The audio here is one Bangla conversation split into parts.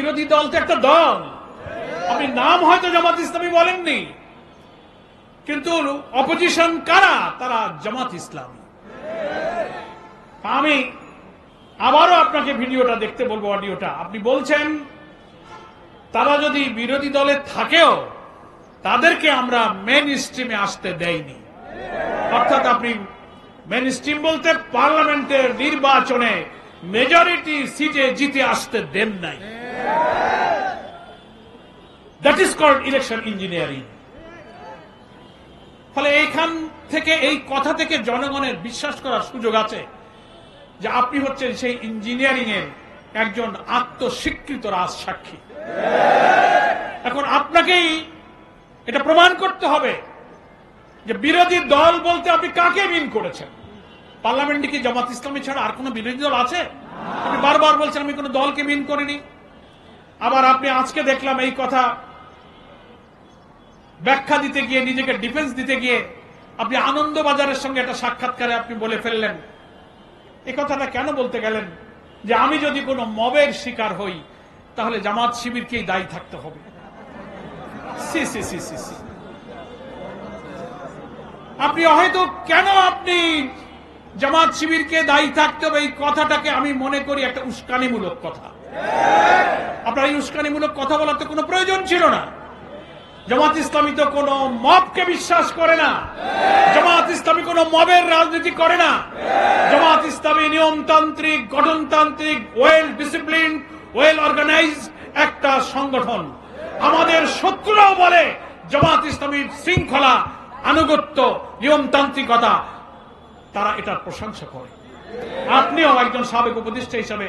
বিরোধী দল তো একটা দল। আপনি নাম হয়তো জামাত ইসলামী বলেননি, কিন্তু অপোজিশন কারা? তারা জামাত ইসলামী। আমি আবারও আপনাকে ভিডিওটা দেখতে বলবো, অডিওটা। আপনি বলছেন তারা যদি বিরোধী দলে থাকেও তাদেরকে আমরা মেন স্ট্রিমে আসতে দেইনি। অর্থাৎ আপনি মেন স্ট্রিম বলতে পার্লামেন্টের নির্বাচনে মেজরিটি সিটে জিতে আসতে দেন নাই। That is called election engineering. ফলে এইখান থেকে, এই কথা থেকে জনগণের বিশ্বাস করার সুযোগ আছে যে আপনি হচ্ছেন সেই ইঞ্জিনিয়ারিং এর একজন আত্মস্বীকৃত রাজসাক্ষী। এখন আপনাকেই এটা প্রমাণ করতে হবে যে বিরোধী দল বলতে আপনি কাকে মিন করেছেন। পার্লামেন্টে কি জামাত ইসলামী ছাড়া আর কোন বিরোধী দল আছে? আপনি বারবার বলছেন আমি কোন দলকে মিন করিনি। আবার আপনি আজকে দেখলাম এই কথা ব্যাখ্যা দিতে গিয়ে, নিজেকে ডিফেন্স দিতে গিয়ে আপনি আনন্দবাজারের সঙ্গে একটা সাক্ষাৎকারে আপনি বলে ফেললেন, এই কথাটা কেন বলতে গেলেন যে আমি যদি কোনো মবের শিকার হই তাহলে জামাত শিবিরকেই দায়ী থাকতে হবে। সি সি সি সি সি আপনি হয়তো কেন আপনি জামাত শিবিরকে দায়ী থাকতে হবে, এই কথাটাকে আমি মনে করি একটা উস্কানিমূলক কথা। আপনার এই উস্কানিমূলক কথা বলার তো কোনো প্রয়োজন ছিল না। জামাত ইসলামী তো কোনো মবকে বিশ্বাস করে না। জামাত ইসলামী কোনো মবের রাজনীতি করে না। জামাত ইসলামী নিয়মতান্ত্রিক, গঠনতান্ত্রিক, ওয়েল ডিসিপ্লিন, ওয়েল অর্গানাইজড একটা সংগঠন। আমাদের শত্রুরাও বলে জামাত ইসলামীর শৃঙ্খলা, আনুগত্য, নিয়মতান্ত্রিকতা, তারা এটার প্রশংসা করে। আপনিও একজন সাবেক উপদেষ্টা হিসাবে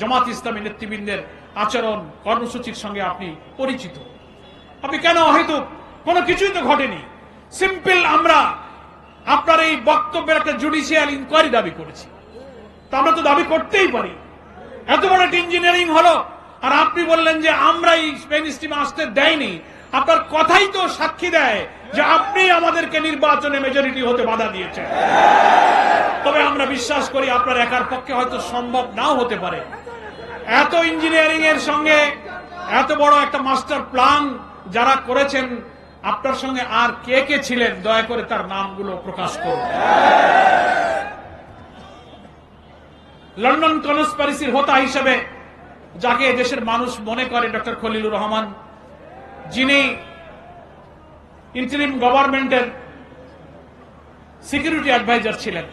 জামাত ইসলামী নেতৃবৃন্দের আচরণ, কর্মসূচির সঙ্গে আপনি পরিচিত। আপনি কেন হয়তো কোনো কিছুই তো ঘটেনি, সিম্পল আমরা আপনার এই বক্তব্যের একটা জুডিশিয়াল ইনকোয়ারি দাবি করেছি। তো আমরা তো দাবি করতেই পারি। এত বড় একটা ইঞ্জিনিয়ারিং হলো আর আপনি বললেন যে আমরা এই মেইন স্ট্রিমে আসতে দেয়নি। আপনার কথাই তো সাক্ষী দেয় যে আপনি আমাদেরকে নির্বাচনে মেজরিটি হতে বাধা দিয়েছেন। তবে আমরা বিশ্বাস করি আপনার একার পক্ষে হয়তো সম্ভব নাও হতে পারে। এত ইঞ্জিনিয়ারিং এর সঙ্গে এত বড় একটা মাস্টার প্ল্যান যারা করেছেন, আপনার সঙ্গে আর কে কে ছিলেন দয়া করে তার নামগুলো প্রকাশ করুন। লন্ডন কনস্পিরেসির হোতা হিসেবে যাকে দেশের মানুষ মনে করে ডক্টর খলিলুর রহমান, যিনি ইন্টারিম গভর্নমেন্টের সিকিউরিটি অ্যাডভাইজার ছিলেন।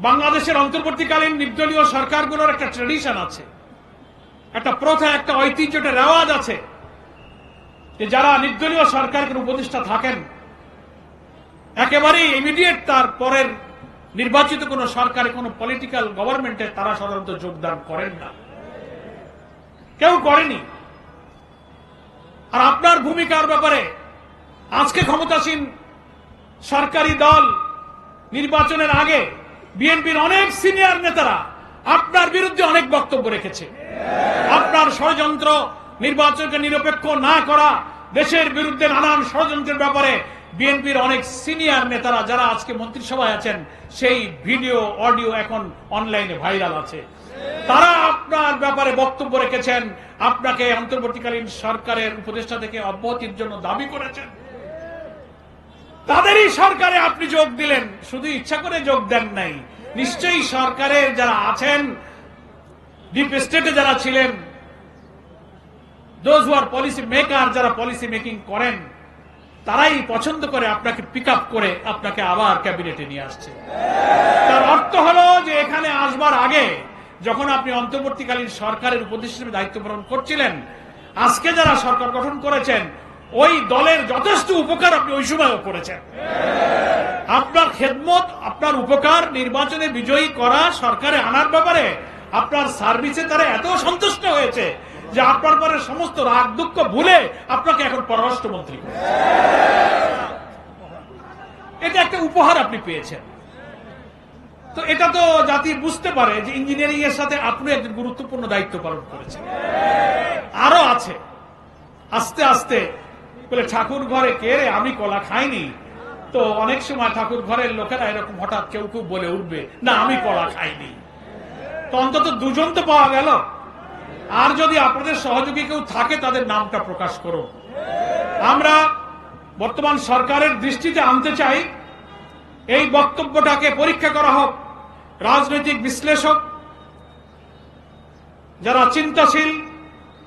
বাংলাদেশের অন্তর্বর্তীকালীন নির্দলীয় সরকারগুলোর একটা ট্রেডিশন আছে, একটা প্রথা, একটা ঐতিহ্য, একটা রেওয়াজ আছে যে যারা নির্দলীয় সরকারের উপদেষ্টা থাকেন একেবারেই ইমিডিয়েট তার পরের নির্বাচিত কোন সরকারে, কোন পলিটিক্যাল গভর্নমেন্টে তারা সাধারণত যোগদান করেন না, কেউ করেনি। আর আপনার ভূমিকার ব্যাপারে আজকে ক্ষমতাসীন সরকারি দল নির্বাচনের আগে বিএনপির অনেক সিনিয়র নেতারা আপনার বিরুদ্ধে অনেক বক্তব্য রেখেছে। আপনার ষড়যন্ত্র, নির্বাচনকে নিরপেক্ষ না করা, দেশের বিরুদ্ধে নানান ষড়যন্ত্রের ব্যাপারে বিএনপির অনেক সিনিয়র নেতারা যারা আজকে মন্ত্রিসভায় আছেন, সেই ভিডিও অডিও এখন অনলাইনে ভাইরাল আছে। তারা আপনার ব্যাপারে বক্তব্য রেখেছেন, আপনাকে অন্তর্বর্তীকালীন সরকারের উপদেষ্টা থেকে অব্যাহতির জন্য দাবি করেছেন। তাদেরই সরকারে আপনি যোগ দিলেন, শুধু ইচ্ছা করে যোগ দেন নাই। নিশ্চয়ই সরকারের যারা আছেন, ডিপ স্টেটে যারা ছিলেন, those who are policy maker, যারা পলিসি মেকিং করেন, তারাই পছন্দ করে আপনাকে পিক আপ করে আপনাকে আবার ক্যাবিনেটে নিয়ে আসছে। তার অর্থ হলো যে এখানে আসবার আগে যখন আপনি অন্তর্বর্তীকালীন সরকারের উপদেষ্টা হিসেবে দায়িত্ব পালন করছিলেন, আজকে যারা সরকার গঠন করেছেন ওই দলের যথেষ্ট উপকার আপনি ওই সময়ও করেছেন। আপনার খেদমত, আপনার উপকার, নির্বাচনে বিজয়ী করা, সরকারে আনার ব্যাপারে আপনার সার্ভিসে তারা এত সন্তুষ্ট হয়েছে যে আপনার পরে সমস্ত রাগ দুঃখ ভুলে আপনাকে এখন পররাষ্ট্রমন্ত্রী করেছে। এটা একটা উপহার আপনি পেয়েছেন। তো এটা তো জাতি বুঝতে পারে যে ইঞ্জিনিয়ারিং এর সাথে আপনি একজন গুরুত্বপূর্ণ দায়িত্ব পালন করেছেন। আরো আছে, আস্তে আস্তে বলে ঠাকুর ঘরে কে রে, আমি কলা খাইনি। তো অনেক সময় ঠাকুর ঘরের লোকেরা এরকম হঠাৎ কেউ কেউ বলে উঠবে, না আমি কলা খাইনি। তো অন্তত দুজন তো পাওয়া গেল। আর যদি আপনাদের সহযোগী কেউ থাকে তাদের নামটা প্রকাশ করুন। আমরা বর্তমান সরকারের দৃষ্টিতে আনতে চাই, এই বক্তব্যটাকে পরীক্ষা করা হোক। রাজনৈতিক বিশ্লেষক, যারা চিন্তাশীল,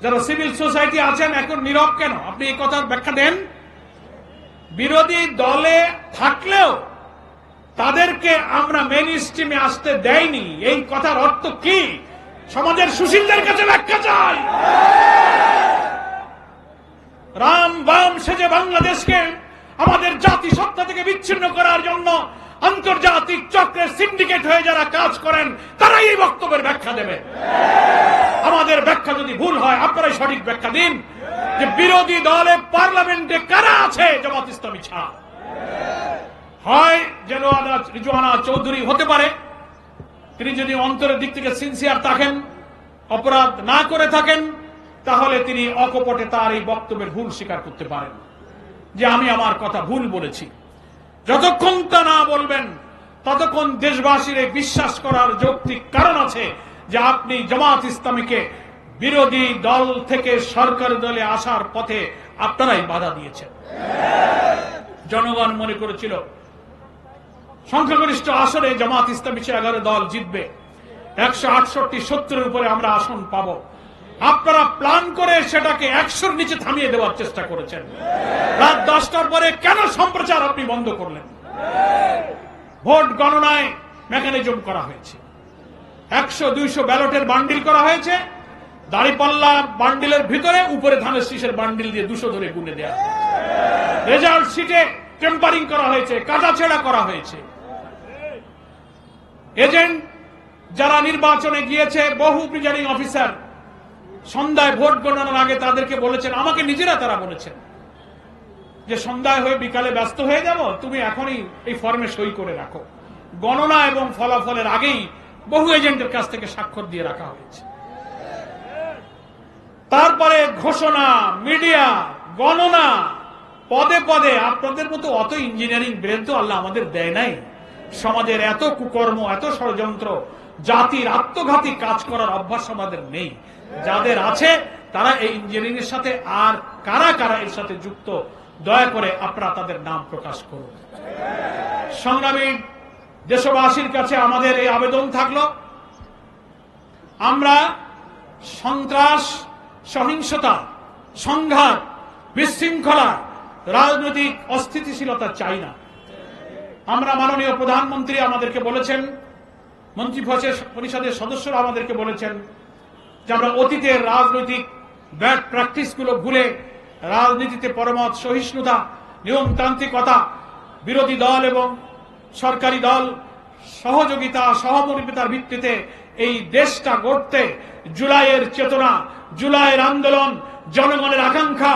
যারা সিভিল সোসাইটি আছেন, এখন নীরব কেন? আপনি এই কথার ব্যাখ্যা দেন। বিরোধী দলে থাকলেও তাদেরকে আমরা মেইন স্ট্রিমে আসতে দেয়নি, এই কথার অর্থ কি? সমাজের সুশীলদের কাছে ব্যাখ্যা চাই। রাম বাম সেজে বাংলাদেশকে আমাদের জাতিসত্তা থেকে বিচ্ছিন্ন করার জন্য আন্তর্জাতিক চক্রের সিন্ডিকেট হয়ে যারা কাজ করেন, তারাই এই বক্তব্যের ব্যাখ্যা দেবে। আমাদের ব্যাখ্যা যদি ভুল হয়, আপনারাই সঠিক ব্যাখ্যা দিন যে বিরোধী দলে পার্লামেন্টে কারা আছে জামাত ইসলামী ছাড়া। হয় যেন রিজওয়ানা চৌধুরী হতে পারে, তিনি যদি অন্তরের দিক থেকে সিনসিয়ার থাকেন, অপরাধ না করে থাকেন, তাহলে তিনি অকপটে তার এই বক্তব্যের ভুল স্বীকার করতে পারেন যে আমি আমার কথা ভুল বলেছি। যতক্ষণ তা না বলবেন ততক্ষণ দেশবাসীর বিশ্বাস করার যৌক্তিক কারণ আছে যে আপনি জামাত ইসলামীকে বিরোধী দল থেকে সরকার দলে আসার পথে আপনারাই বাধা দিয়েছেন। জনগণ মনে করেছিল সংখ্যাগরিষ্ঠ আসনে জামাত ইসলামী 11 দল জিতবে, 168-70-এর উপরে আমরা আসন পাবো। আপনারা প্ল্যান করে সেটাকে 100-র নিচে থামিয়ে দেওয়ার চেষ্টা করেছেন। রাত 10টার পরে কেন সম্প্রচার আপনি বন্ধ করলেন? ভোট গণনায় মেকানিজম করা হয়েছে, 100-200 ব্যালটের বান্ডিল করা হয়েছে, দাড়িপাল্লা বান্ডিলের ভিতরে উপরে ধানের শীষের বান্ডিল দিয়ে 200 ধরে গুনে দেওয়া। রেজাল্ট শিটে টেম্পারিং করা হয়েছে, কাটাছেড়া করা হয়েছে। এজেন্ট যারা নির্বাচনে গিয়েছে, বহু প্রিজাইডিং অফিসার সন্ধ্যায় ভোট গণনার আগে তাদেরকে বলেছেন, আমাকে নিজেরা তারা বলেছেন যে সন্ধ্যায় হয়ে বিকালে ব্যস্ত হয়ে যাব, তুমি এখনই এই ফর্মে সই করে রাখো। গণনা এবং ফলাফলের আগেই বহু এজেন্টের কাছ থেকে স্বাক্ষর দিয়ে রাখা হয়েছে। তারপরে ঘোষণা, মিডিয়া, গণনা, পদে পদে। আপনাদের মতো অত ইঞ্জিনিয়ারিং ব্রেন তো আল্লাহ আমাদের দেয় নাই। সমাজের এত কুকর্ম, এত ষড়যন্ত্র, জাতির আত্মঘাতী কাজ করার অভ্যাস আমাদের নেই। যাদের আছে তারা এই ইঞ্জিনিয়ারিং এর সাথে, আর কারা কারা এর সাথে যুক্ত, দয়া করে আপনারা তাদের নাম প্রকাশ করুন। সংগ্রামী দেশবাসীর কাছে আমাদের এই আবেদন থাকলো, আমরা সন্ত্রাস, সহিংসতা, সংঘাত, বিশৃঙ্খলা, রাজনৈতিক অস্থিতিশীলতা চাই না। আমরা মাননীয় প্রধানমন্ত্রী আমাদেরকে বলেছেন, মন্ত্রী পরিষদের সদস্যরা আমাদেরকে বলেছেন যে আমরা অতীতের রাজনৈতিক ব্যাড প্র্যাকটিসগুলো ভুলে রাজনীতিতে পরমত সহিষ্ণুতা, নিয়মতান্ত্রিকতা, বিরোধী দল এবং সরকারি দল সহযোগিতা, সহমর্মিতার ভিত্তিতে এই দেশটা গড়তে জুলাইয়ের চেতনা, জুলাইয়ের আন্দোলন, জনগণের আকাঙ্ক্ষা,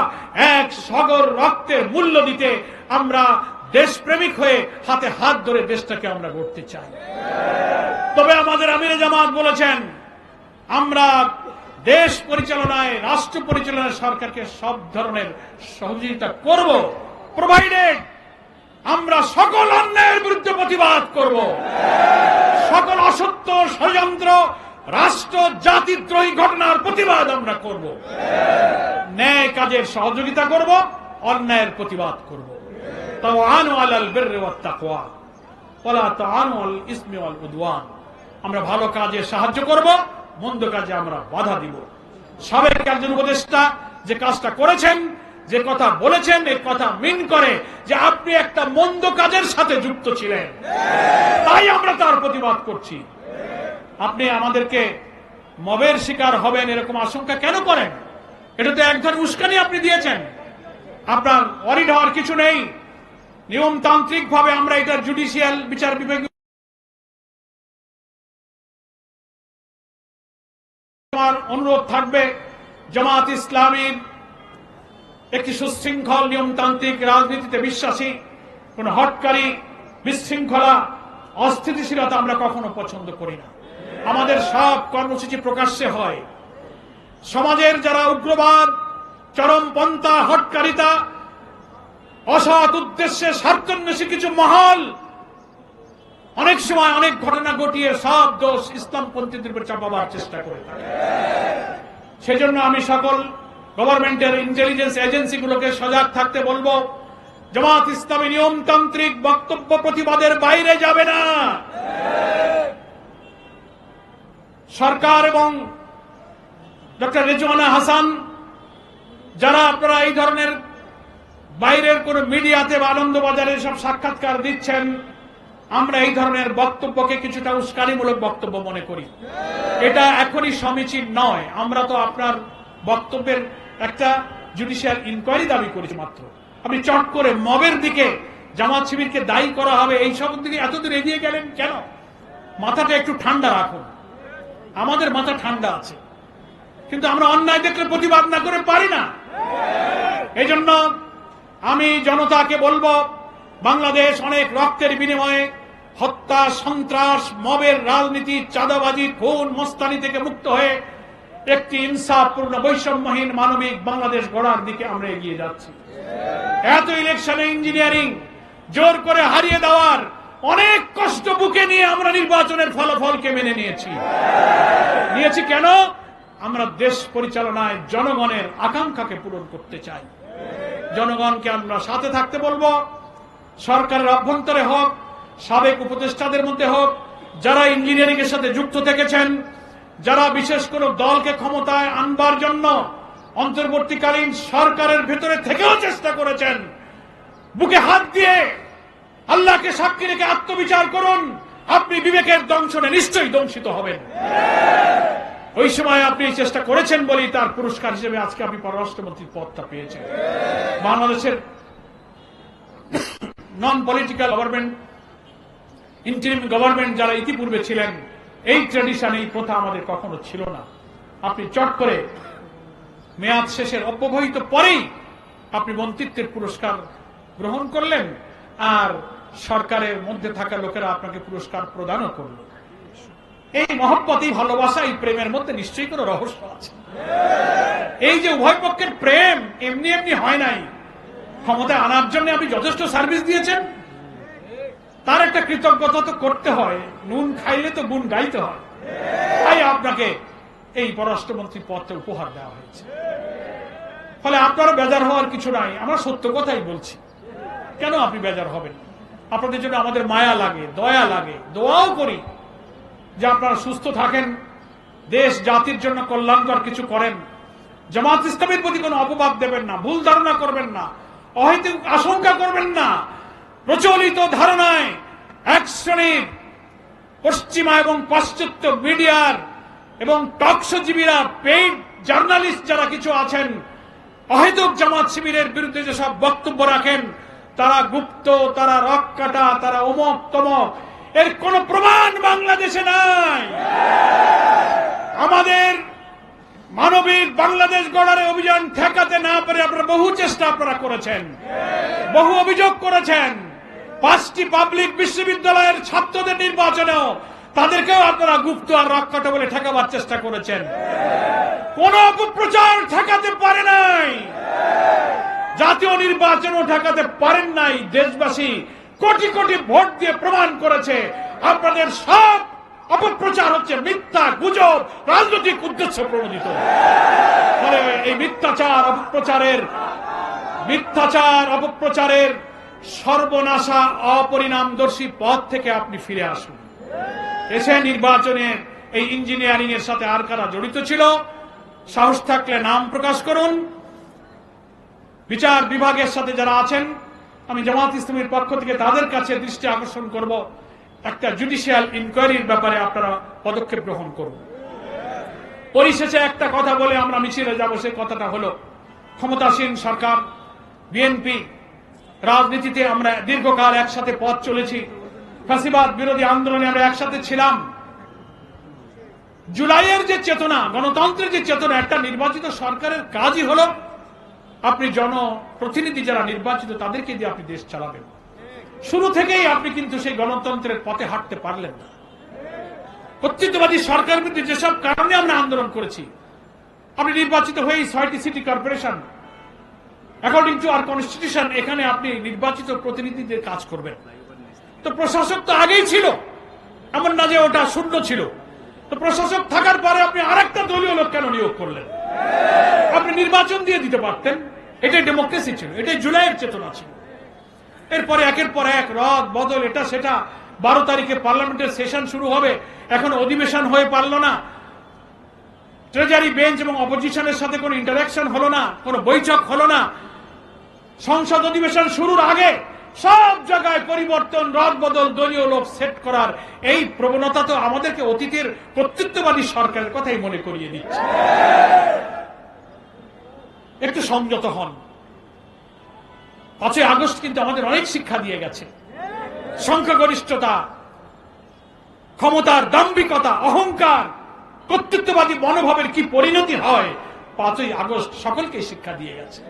এক সাগর রক্তের মূল্য দিতে আমরা দেশপ্রেমিক হয়ে হাতে হাত ধরে দেশটাকে আমরা গড়তে চাই। তবে আমাদের আমিরে জামাত বলেছেন, আমরা দেশ পরিচালনায়, রাষ্ট্র পরিচালনায় সরকারকে সব ধরনের সহযোগিতা করব, প্রোভাইডেড আমরা সকল অন্যায়ের বিরুদ্ধে প্রতিবাদ করব, সকল অসত্য, ষড়যন্ত্র, রাষ্ট্র জাতিদ্রোহী ঘটনার প্রতিবাদ আমরা করব, ন্যায় কাজের সহযোগিতা করব, অন্যায়ের প্রতিবাদ করব। তাওয়ানু আলাল বিররি ওয়াত তাকওয়া ওয়ালা তাওয়ানু আলাল ইসমি ওয়াল উদওয়ান। আমরা ভালো কাজে সাহায্য করব, মন্দ কাজে আমরা বাধা দিব। সাবেক একজন উপদেষ্টা যে কাজটা করেছেন, যে কথা বলেছেন, এই কথা মিন করে যে আপনি একটা মন্দ কাজের সাথে যুক্ত ছিলেন, তাই আমরা তার প্রতিবাদ করছি। আপনি আমাদেরকে মবের শিকার হবেন এরকম আশঙ্কা কেন করেন? এটা তো এক ধরনের উস্কানি আপনি দিয়েছেন। আপনার ওয়ারিড হওয়ার কিছু নেই। নিয়মতান্ত্রিক ভাবে আমরা এটা জুডিশিয়াল বিচার বিভাগ, আমার অনুরোধ থাকবে জামাত ইসলামীর একটি সুশৃঙ্খল নিয়মতান্ত্রিক রাজনীতিতে বিশ্বাসী। কোন হটকারী, বিশৃঙ্খলা, অস্থিতিশীলতা আমরা কখনো পছন্দ করি না। আমাদের সব কর্মসূচি প্রকাশ্যে হয়। সমাজের যারা উগ্রবাদ, চরমপন্থা, হটকারিতা, অসৎ উদ্দেশ্যে স্বার্থান্বেষী কিছু মহল অনেক সময় অনেক ঘটনা ঘটিয়ে সব দোষ ইসলামপন্থীদের উপর চাপাবার চেষ্টা করে থাকে। সেজন্য আমি সকল গভর্নমেন্টের ইন্টেলিজেন্স এজেন্সিগুলোকে সজাগ থাকতে বলবো, জামাত ইসলামী নিয়মতান্ত্রিক বক্তব্য প্রতিবাদের বাইরে যাবে না। সরকার এবং ডক্টর রেজওয়ানা হাসান, যারা আপনারা এই ধরনের বাইরের কোন মিডিয়াতে বা আনন্দবাজারে সব সাক্ষাৎকার দিচ্ছেন, আমরা এই ধরনের বক্তব্যকে কিছুটা উস্কানিমূলক বক্তব্য মনে করি। এটা এখনই সমীচীন নয়। আমরা তো আপনার বক্তব্যের একটা জুডিশিয়াল ইনকোয়ারি দাবি করেছি মাত্র। আপনি চট করে মবের দিকে জামাত শিবিরকে দায়ী করা হবে এই সব দিকে এতদূর এগিয়ে গেলেন কেন? মাথাটা একটু ঠান্ডা রাখুন। আমাদের মাথা ঠান্ডা আছে, কিন্তু আমরা অন্যায় দেখলে প্রতিবাদ না করে পারি না। এই জন্য আমি জনতাকে বলবো, বাংলাদেশ অনেক রক্তের বিনিময়ে হত্যা, সন্ত্রাস, মবের রাজনীতি, চাঁদাবাজি, খুন, মস্তানি থেকে মুক্ত হয়ে একটি ইনসাফপূর্ণ বৈষম্যহীন মানবিক বাংলাদেশ গড়ার দিকে আমরা এগিয়ে যাচ্ছি। এত ইলেকশনে ইঞ্জিনিয়ারিং জোর করে হারিয়ে দেওয়ার অনেক কষ্ট বুকে নিয়ে আমরা নির্বাচনের ফলাফলকে মেনে নিয়েছি কেন? আমরা দেশ পরিচালনায় জনগণের আকাঙ্ক্ষাকে পূরণ করতে চাই। জনগণকে আমরা সাথে থাকতে বলবো। সরকারের অভ্যন্তরে হোক, সাবেক উপদেষ্টাদের মধ্যে হোক, যারা ইঞ্জিনিয়ারিং এর সাথে যুক্ত থেকেছেন, যারা বিশেষ কোন দলকে ক্ষমতায় আনবার জন্য অন্তর্বর্তীকালীন সরকারের ভেতরে থেকেও চেষ্টা করেছেন, বুকে হাত দিয়ে আল্লাহকে সাক্ষী রেখে আত্মবিচার করুন। আপনি বিবেকের দংশনে নিশ্চয়ই দংশিত হবেন। ওই সময় আপনি চেষ্টা করেছেন বলেই তার পুরস্কার হিসেবে আজকে আপনি পররাষ্ট্রমন্ত্রীর পদটা পেয়েছেন। বাংলাদেশের non political government, interim government যারা ইতিপূর্বে ছিলেন, এই ট্র্যাডিশন, এই প্রথা আমাদের কখনো ছিল না। আপনি চট করে মেয়াদ শেষের অব্যবহিত পরেই আপনি মন্ত্রিত্বের পুরস্কার গ্রহণ করলেন, আর সরকারের মধ্যে থাকা লোকেরা আপনাকে পুরস্কার প্রদানও করল। এই মহব্বত, এই ভালোবাসা, এই প্রেমের মধ্যে নিশ্চয়ই কোনো রহস্য আছে। এই যে উভয় পক্ষের প্রেম এমনি এমনি হয় নাই। ক্ষমতায় আনার জন্য আপনি যথেষ্ট সার্ভিস দিয়েছেন, তার একটা কৃতজ্ঞতা তো করতে হয়। নুন খাইলে তো গুণ গাইতে হয়। তাই আপনাকে এই পররাষ্ট্রমন্ত্রী পদটা উপহার দেওয়া হয়েছে। ফলে আপনারও বেজার হওয়ার কিছু নাই। আমরা সত্য কথাই বলছি। কেন আপনি বেজার হবেন? আপনাদের জন্য আমাদের মায়া লাগে, দয়া লাগে, দোয়াও করি যে আপনারা সুস্থ থাকেন, দেশ জাতির জন্য কল্যাণকর কিছু করেন। জামাত ইসলামের প্রতি কোনো অপবাদ দেবেন না, ভুল ধারণা করবেন না, অহেতুক আশঙ্কা করবেন না। প্রচলিত ধারণায় এক শ্রেণীর পশ্চিমা এবং পাশ্চাত্য মিডিয়ার এবং টকশোজীবীরা, পেইড জার্নালিস্ট যারা কিছু আছেন, অহেতুক জামাত শিবিরের বিরুদ্ধে যেসব বক্তব্য রাখেন, তারা গুপ্ত, তারা রক কাটা, তারা অমক তমক, এর কোন প্রমাণ বাংলাদেশে নাই। আমাদের মানবিক বাংলাদেশ গড়ার অভিযান ঠেকাতে না পারে আপনারা বহু চেষ্টা করেছেন, বহু অভিযোগ করেছেন। 5টি পাবলিক বিশ্ববিদ্যালয়ের ছাত্রদের নির্বাচনেও তাদেরকেও আপনারা গুপ্ত আর রক্ষাটা বলে ঠেকাবার চেষ্টা করেছেন। কোন অপপ্রচার ঠেকাতে পারে নাই, জাতীয় নির্বাচনও ঠেকাতে পারেন নাই। দেশবাসী কোটি কোটি ভোট দিয়ে প্রমাণ করেছে আপনাদের সব অপপ্রচার হচ্ছে মিথ্যা, গুজব, রাজনৈতিক উদ্দেশ্য প্রণোদিত। ফলে এই মিথ্যাচার অপপ্রচারের সর্বনাশা অপরিণামদর্শী পথ থেকে আপনি ফিরে আসুন। এসে নির্বাচনের এই ইঞ্জিনিয়ারিং এর সাথে আর কারা জড়িত ছিল, সাহস থাকলে নাম প্রকাশ করুন। বিচার বিভাগের সাথে যারা আছেন, আমি জামাত ইসলামীর পক্ষ থেকে তাদের কাছে দৃষ্টি আকর্ষণ করব, একটা জুডিশিয়াল ইনকোয়ারির ব্যাপারে আপনারা পদক্ষেপ গ্রহণ করুন। পরিশেষে একটা কথা বলে আমরা মিছিলে যাব, সেই কথাটা হলো, ক্ষমতাসীন সরকার বিএনপি, রাজনীতিতে আমরা দীর্ঘকাল একসাথে পথ চলেছি, ফ্যাসিবাদ বিরোধী আন্দোলনে আমরা একসাথে ছিলাম। জুলাইয়ের যে চেতনা, গণতন্ত্রের যে চেতনা, একটা নির্বাচিত সরকারের কাজই হলো আপনি জনপ্রতিনিধি যারা নির্বাচিত তাদেরকে দিয়ে আপনি দেশ চালাবেন। শুরু থেকেই আপনি কিন্তু সেই গণতন্ত্রের পথে হাঁটতে পারলেন না। কর্তৃত্ববাদী সরকারের বিরুদ্ধে যেসব কারণে আমরা আন্দোলন করেছি, আপনি নির্বাচিত হয়েই 6টি city corporation, according to our constitution, এখানে আপনি নির্বাচিত প্রতিনিধিদের কাজ করবেন। তো প্রশাসক তো আগেই ছিল, এমন না যে ওটা শূন্য ছিল। তো প্রশাসক থাকার পরে আপনি আরেকটা দলীয় লোক কেন নিয়োগ করলেন? আপনি নির্বাচন দিয়ে দিতে পারতেন। এটাই ডেমোক্রেসি ছিল, এটাই জুলাইয়ের চেতনা ছিল। এরপরে একের পর এক রদ বদল, এটা সেটা। 12 তারিখে পার্লামেন্টের সেশন শুরু হবে, এখন অধিবেশন হয়ে পারল না। ট্রেজারি বেঞ্চ এবং অপোজিশনের সাথে কোনো ইন্টারাকশন হলো না, কোনো বৈঠক হলো না। সংসদ অধিবেশন শুরুর আগে সব জায়গায় পরিবর্তন, রদ বদল, দলীয় লোক সেট করার এই প্রবণতা তো আমাদেরকে অতীতের কর্তৃত্ববাদী সরকারের কথাই মনে করিয়ে দিচ্ছে। একটু সংযত হন। 5ই আগস্ট কিন্তু আমাদের অনেক শিক্ষা দিয়ে গেছে। সংখ্যাগরিষ্ঠতা, ক্ষমতার দাম্ভিকতা, অহংকার, কর্তৃত্ববাদী মনোভাবের কি পরিণতি হয় 5ই আগস্ট সকলকে শিক্ষা দিয়ে গেছে।